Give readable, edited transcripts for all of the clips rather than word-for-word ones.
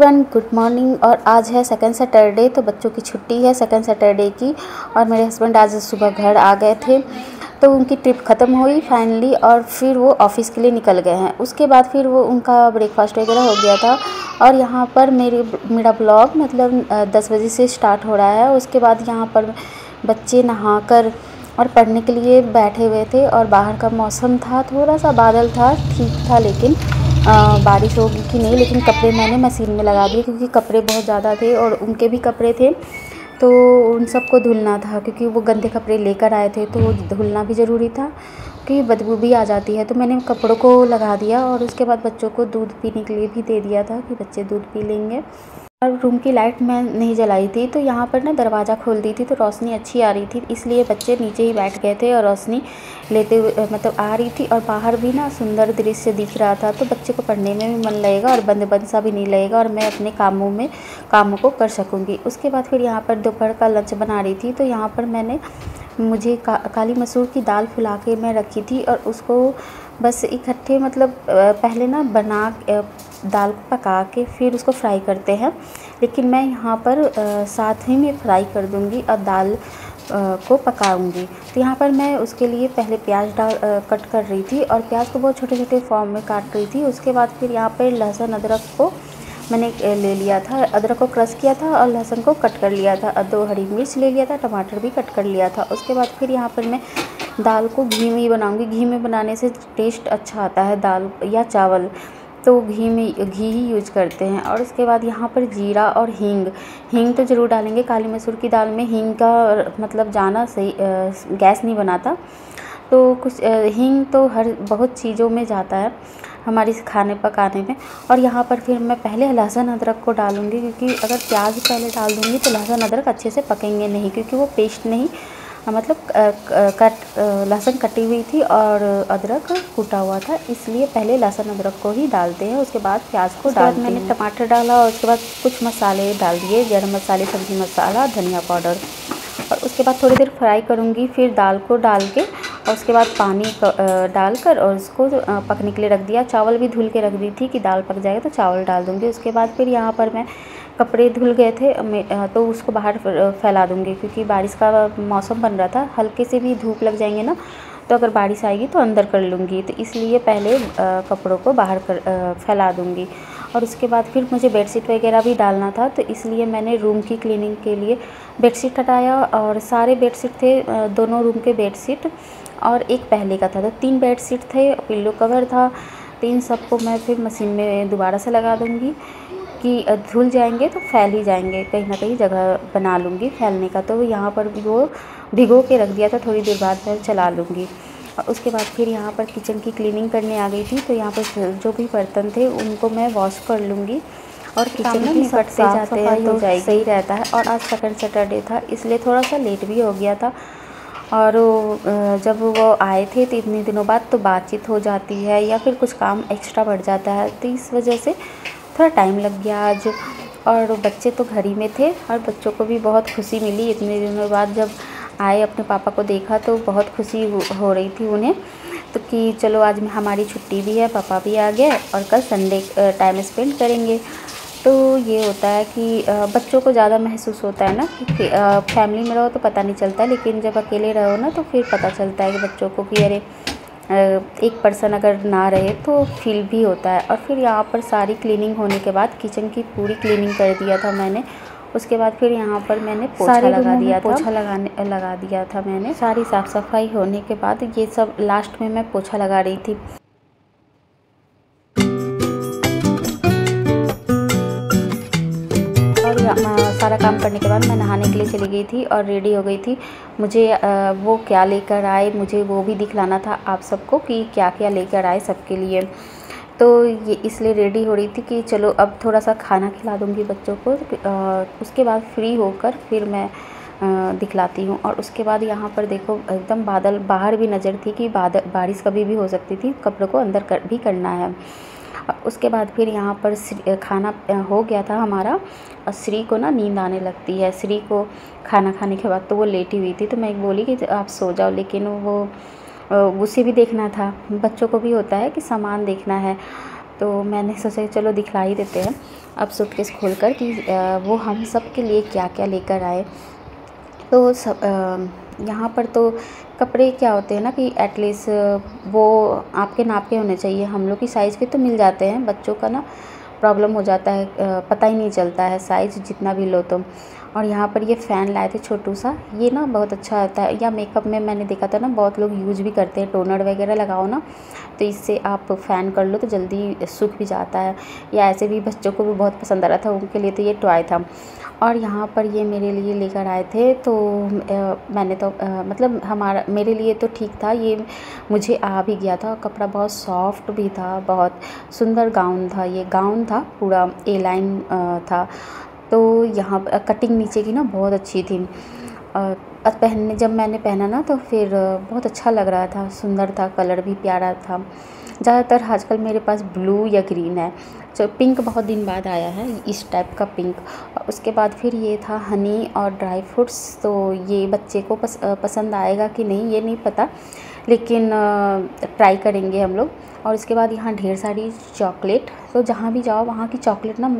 Everyone, good morning. और आज है सेकंड सैटरडे, तो बच्चों की छुट्टी है सेकंड सैटरडे की। और मेरे हस्बैंड आज सुबह घर आ गए थे, तो उनकी ट्रिप ख़त्म हुई फाइनली, और फिर वो ऑफ़िस के लिए निकल गए हैं। उसके बाद फिर वो उनका ब्रेकफास्ट वगैरह हो गया था। और यहाँ पर मेरा ब्लॉग मतलब 10 बजे से स्टार्ट हो रहा है। उसके बाद यहाँ पर बच्चे नहाकर और पढ़ने के लिए बैठे हुए थे। और बाहर का मौसम था, थोड़ा सा बादल था, ठीक था, लेकिन बारिश होगी कि नहीं। लेकिन कपड़े मैंने मशीन में लगा दिए, क्योंकि कपड़े बहुत ज़्यादा थे और उनके भी कपड़े थे, तो उन सबको धुलना था। क्योंकि वो गंदे कपड़े लेकर आए थे, तो धुलना भी ज़रूरी था, क्योंकि बदबू भी आ जाती है। तो मैंने कपड़ों को लगा दिया और उसके बाद बच्चों को दूध पीने के लिए भी दे दिया था, कि बच्चे दूध पी लेंगे। और रूम की लाइट मैं नहीं जलाई थी, तो यहाँ पर ना दरवाज़ा खोल दी थी, तो रोशनी अच्छी आ रही थी, इसलिए बच्चे नीचे ही बैठ गए थे और रोशनी लेते हुए मतलब आ रही थी। और बाहर भी ना सुंदर दृश्य दिख रहा था, तो बच्चे को पढ़ने में भी मन लगेगा और बंद बंद सा भी नहीं लगेगा, और मैं अपने कामों को कर सकूँगी। उसके बाद फिर यहाँ पर दोपहर का लंच बना रही थी, तो यहाँ पर मुझे काली मसूर की दाल फुला के मैं रखी थी, और उसको बस इकट्ठे मतलब पहले ना दाल को पका के फिर उसको फ्राई करते हैं, लेकिन मैं यहाँ पर साथ ही में फ्राई कर दूँगी और दाल को पकाऊंगी। तो यहाँ पर मैं उसके लिए पहले प्याज कट कर रही थी, और प्याज को बहुत छोटे छोटे फॉर्म में काट रही थी। उसके बाद फिर यहाँ पर लहसुन अदरक को मैंने ले लिया था, अदरक को क्रश किया था और लहसुन को कट कर लिया था, 2 हरी मिर्च ले लिया था, टमाटर भी कट कर लिया था। उसके बाद फिर यहाँ पर मैं दाल को घी में ही बनाऊंगी। घी में बनाने से टेस्ट अच्छा आता है दाल या चावल, तो घी ही यूज करते हैं। और उसके बाद यहाँ पर जीरा और हींग तो ज़रूर डालेंगे। काली मसूर की दाल में हींग का मतलब जाना सही गैस नहीं बनाता, तो कुछ हींग तो बहुत चीज़ों में जाता है हमारी खाने पकाने में। और यहाँ पर फिर मैं पहले लहसुन अदरक को डालूँगी, क्योंकि अगर प्याज पहले डाल दूँगी तो लहसुन अदरक अच्छे से पकेंगे नहीं, क्योंकि वो पेस्ट नहीं मतलब लहसुन कटी हुई थी और अदरक कूटा हुआ था, इसलिए पहले लहसुन अदरक को ही डालते हैं। उसके बाद प्याज को डालते हैं। मैंने टमाटर डाला और उसके बाद कुछ मसाले डाल दिए, गरम मसाले, सब्ज़ी मसाला, धनिया पाउडर। और उसके बाद थोड़ी देर फ्राई करूँगी, फिर दाल को डाल के और उसके बाद पानी डालकर और उसको पकने के लिए रख दिया। चावल भी धुल के रख दी थी कि दाल पक जाएगा तो चावल डाल दूँगी। उसके बाद फिर यहाँ पर मैं कपड़े धुल गए थे तो उसको बाहर फैला दूँगी, क्योंकि बारिश का मौसम बन रहा था। हल्के से भी धूप लग जाएंगे ना, तो अगर बारिश आएगी तो अंदर कर लूँगी, तो इसलिए पहले कपड़ों को बाहर फैला दूँगी। और उसके बाद फिर मुझे बेडशीट वगैरह भी डालना था, तो इसलिए मैंने रूम की क्लीनिंग के लिए बेडशीट हटाया। और सारे बेडशीट थे, दोनों रूम के बेडशीट और एक पहले का था, तो 3 बेडशीट थे, पिल्लो कवर था। तो इन सबको मैं फिर मशीन में दोबारा से लगा दूँगी, कि धुल जाएंगे तो फैल ही जाएंगे, कहीं ना कहीं जगह बना लूँगी फैलने का। तो यहाँ पर वो भिगो के रख दिया था, थोड़ी देर बाद मैं चला लूँगी। और उसके बाद फिर यहाँ पर किचन की क्लीनिंग करने आ गई थी, तो यहाँ पर जो भी बर्तन थे उनको मैं वॉश कर लूँगी। और किचन में निपटते जाते हैं तो सही रहता है। और आज सेकंड सैटरडे था, इसलिए थोड़ा सा लेट भी हो गया था। और जब वो आए थे तो इतने दिनों बाद तो बातचीत हो जाती है या फिर कुछ काम एक्स्ट्रा बढ़ जाता है, तो इस वजह से थोड़ा टाइम लग गया आज। और बच्चे तो घर ही में थे, और बच्चों को भी बहुत खुशी मिली इतने दिनों बाद। जब आए अपने पापा को देखा तो बहुत खुशी हो रही थी उन्हें, तो कि चलो आज हमारी छुट्टी भी है, पापा भी आ गए और कल संडे टाइम स्पेंड करेंगे। तो ये होता है कि बच्चों को ज़्यादा महसूस होता है ना, कि फैमिली में रहो तो पता नहीं चलता, लेकिन जब अकेले रहो ना तो फिर पता चलता है कि बच्चों को कि अरे एक पर्सन अगर ना रहे तो फील भी होता है। और फिर यहाँ पर सारी क्लीनिंग होने के बाद किचन की पूरी क्लीनिंग कर दिया था मैंने। उसके बाद फिर यहाँ पर मैंने पोछा लगा दिया था मैंने। सारी साफ़ सफाई होने के बाद ये सब लास्ट में मैं पोछा लगा रही थी। और सारा काम करने के बाद मैं नहाने के लिए चली गई थी और रेडी हो गई थी। मुझे वो क्या लेकर आए मुझे वो भी दिखलाना था आप सबको, कि क्या क्या लेकर आए सबके लिए। तो ये इसलिए रेडी हो रही थी कि चलो अब थोड़ा सा खाना खिला दूँगी बच्चों को। उसके बाद फ्री होकर फिर मैं दिखलाती हूँ। और उसके बाद यहाँ पर देखो एकदम बादल, बाहर भी नज़र थी कि बारिश कभी भी हो सकती थी, कपड़ों को अंदर भी करना है। उसके बाद फिर यहाँ पर खाना हो गया था हमारा। और श्री को ना नींद आने लगती है। श्री को खाना खाने के बाद तो वो लेटी हुई थी, तो मैं बोली कि आप सो जाओ, लेकिन उसे भी देखना था, बच्चों को भी होता है कि सामान देखना है। तो मैंने सोचा चलो दिखला ही देते हैं अब सूटकेस खोलकर कि वो हम सब के लिए क्या क्या लेकर आए। तो सब यहाँ पर तो कपड़े क्या होते हैं ना कि एटलीस्ट वो आपके नाप के होने चाहिए। हम लोग की साइज़ के तो मिल जाते हैं, बच्चों का ना प्रॉब्लम हो जाता है, पता ही नहीं चलता है साइज़ जितना भी लो तो। और यहाँ पर ये फ़ैन लाए थे छोटू सा, ये ना बहुत अच्छा आता है, या मेकअप में मैंने देखा था ना बहुत लोग यूज़ भी करते हैं, टोनर वगैरह लगाओ ना तो इससे आप फ़ैन कर लो तो जल्दी सूख भी जाता है, या ऐसे भी बच्चों को भी बहुत पसंद आ रहा था, उनके लिए तो ये टॉय था। और यहाँ पर ये मेरे लिए लेकर आए थे, तो मैंने तो मतलब मेरे लिए तो ठीक था, ये मुझे आ भी गया था। कपड़ा बहुत सॉफ्ट भी था, बहुत सुंदर गाउन था, ये गाउन था पूरा ए लाइन था। तो यहाँ पर कटिंग नीचे की ना बहुत अच्छी थी। जब मैंने पहना ना तो फिर बहुत अच्छा लग रहा था, सुंदर था, कलर भी प्यारा था। ज़्यादातर आजकल मेरे पास ब्लू या ग्रीन है, जो पिंक बहुत दिन बाद आया है इस टाइप का पिंक। उसके बाद फिर ये था हनी और ड्राई फ्रूट्स, तो ये बच्चे को पसंद आएगा कि नहीं ये नहीं पता, लेकिन ट्राई करेंगे हम लोग। और उसके बाद यहाँ ढेर सारी चॉकलेट, तो जहाँ भी जाओ वहाँ की चॉकलेट ना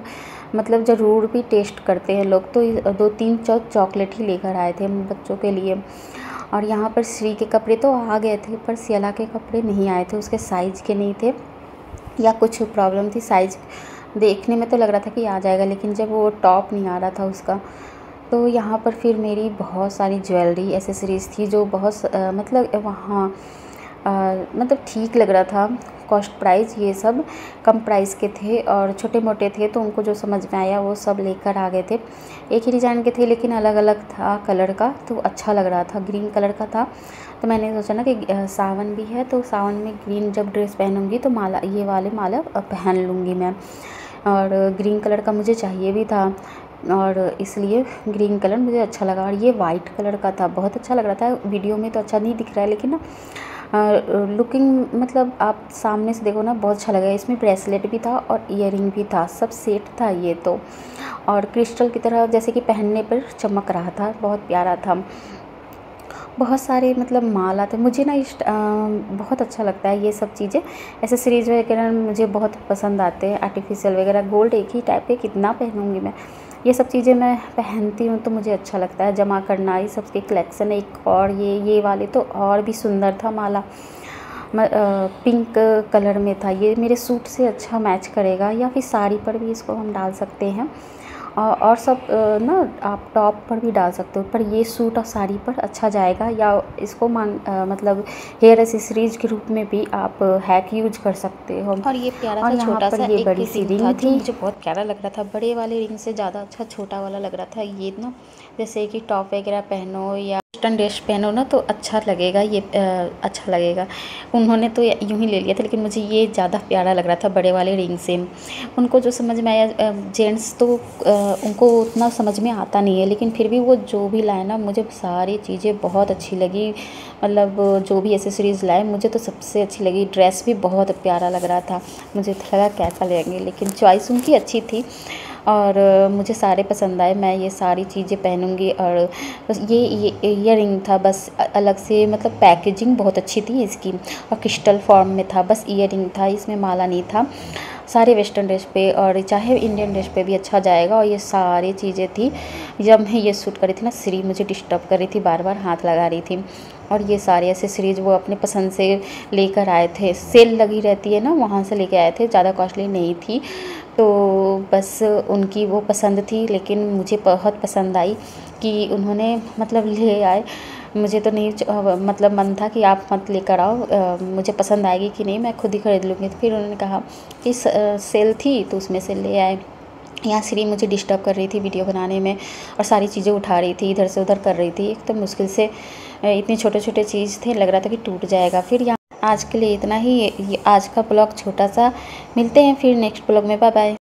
मतलब ज़रूर भी टेस्ट करते हैं लोग, तो 2-3 चॉकलेट ही लेकर आए थे हम बच्चों के लिए। और यहाँ पर श्री के कपड़े तो आ गए थे, पर सियाला के कपड़े नहीं आए थे, उसके साइज़ के नहीं थे या कुछ प्रॉब्लम थी। साइज़ देखने में तो लग रहा था कि आ जाएगा, लेकिन जब वो टॉप नहीं आ रहा था उसका। तो यहाँ पर फिर मेरी बहुत सारी ज्वेलरी एसेसरीज़ थी जो बहुत मतलब वहाँ मतलब ठीक लग रहा था। कॉस्ट प्राइस ये सब कम प्राइस के थे और छोटे मोटे थे, तो उनको जो समझ में आया वो सब लेकर आ गए थे। एक ही डिज़ाइन के थे लेकिन अलग अलग था कलर का, तो अच्छा लग रहा था। ग्रीन कलर का था, तो मैंने सोचा ना कि सावन भी है, तो सावन में ग्रीन जब ड्रेस पहनूंगी तो माला, ये वाले माला पहन लूँगी मैं। और ग्रीन कलर का मुझे चाहिए भी था, और इसलिए ग्रीन कलर मुझे अच्छा लगा। और ये वाइट कलर का था, बहुत अच्छा लग रहा था। वीडियो में तो अच्छा नहीं दिख रहा है, लेकिन ना लुकिंग मतलब आप सामने से देखो ना बहुत अच्छा लगा। इसमें ब्रेसलेट भी था और ईयरिंग भी था, सब सेट था ये तो। और क्रिस्टल की तरह जैसे कि पहनने पर चमक रहा था, बहुत प्यारा था। बहुत सारे मतलब माला थे। मुझे ना बहुत अच्छा लगता है ये सब चीज़ें, एसेसरीज वगैरह मुझे बहुत पसंद आते हैं। आर्टिफिशियल वगैरह, गोल्ड एक ही टाइप के कितना पहनूँगी मैं, ये सब चीज़ें मैं पहनती हूँ तो मुझे अच्छा लगता है जमा करना। ये सब के कलेक्शन है एक, और ये वाले तो और भी सुंदर था माला, पिंक कलर में था। ये मेरे सूट से अच्छा मैच करेगा, या फिर साड़ी पर भी इसको हम डाल सकते हैं। और सब ना आप टॉप पर भी डाल सकते हो, पर ये सूट और साड़ी पर अच्छा जाएगा। या इसको मतलब हेयर एसेसरीज के रूप में भी आप हैक यूज कर सकते हो। और ये प्यारा सा छोटा सा ये बड़ी सी रिंग थी, मुझे बहुत प्यारा लग रहा था। बड़े वाले रिंग से ज़्यादा अच्छा छोटा वाला लग रहा था। ये ना जैसे कि टॉप वगैरह पहनो या वेस्टर्न ड्रेस पहनो ना तो अच्छा लगेगा, ये अच्छा लगेगा। उन्होंने तो यूँ ही ले लिया था, लेकिन मुझे ये ज़्यादा प्यारा लग रहा था बड़े वाले रिंग से। उनको जो समझ में आया, जेंट्स तो उनको उतना समझ में आता नहीं है, लेकिन फिर भी वो जो भी लाए ना, मुझे सारी चीज़ें बहुत अच्छी लगी। मतलब जो भी एसेसरीज़ लाए मुझे तो सबसे अच्छी लगी। ड्रेस भी बहुत प्यारा लग रहा था, मुझे तो लगा कैसा लेंगे, लेकिन चॉइस उनकी अच्छी थी और मुझे सारे पसंद आए। मैं ये सारी चीज़ें पहनूंगी। और ये ईयरिंग था बस, अलग से मतलब पैकेजिंग बहुत अच्छी थी इसकी, और क्रिस्टल फॉर्म में था, बस ईयरिंग था, इसमें माला नहीं था। सारे वेस्टर्न ड्रेस पे और चाहे इंडियन ड्रेस पे भी अच्छा जाएगा। और ये सारी चीज़ें थी। जब मैं ये शूट करी थी ना, श्री मुझे डिस्टर्ब कर रही थी, बार बार हाथ लगा रही थी। और ये सारे एसेसरीज वो अपने पसंद से लेकर आए थे, सेल लगी रहती है ना, वहाँ से लेके आए थे, ज़्यादा कॉस्टली नहीं थी। तो बस उनकी वो पसंद थी, लेकिन मुझे बहुत पसंद आई कि उन्होंने मतलब ले आए। मुझे तो नहीं मतलब मन था कि आप मत लेकर आओ, मुझे पसंद आएगी कि नहीं, मैं खुद ही खरीद लूँगी। तो फिर उन्होंने कहा कि सेल थी तो उसमें से ले आए। यहाँ श्री मुझे डिस्टर्ब कर रही थी वीडियो बनाने में, और सारी चीज़ें उठा रही थी, इधर से उधर कर रही थी। एक तो मुश्किल से इतने छोटे छोटे चीज़ थे, लग रहा था कि टूट जाएगा। फिर यहाँ आज के लिए इतना ही। आज का ब्लॉग छोटा सा, मिलते हैं फिर नेक्स्ट ब्लॉग में। Bye bye.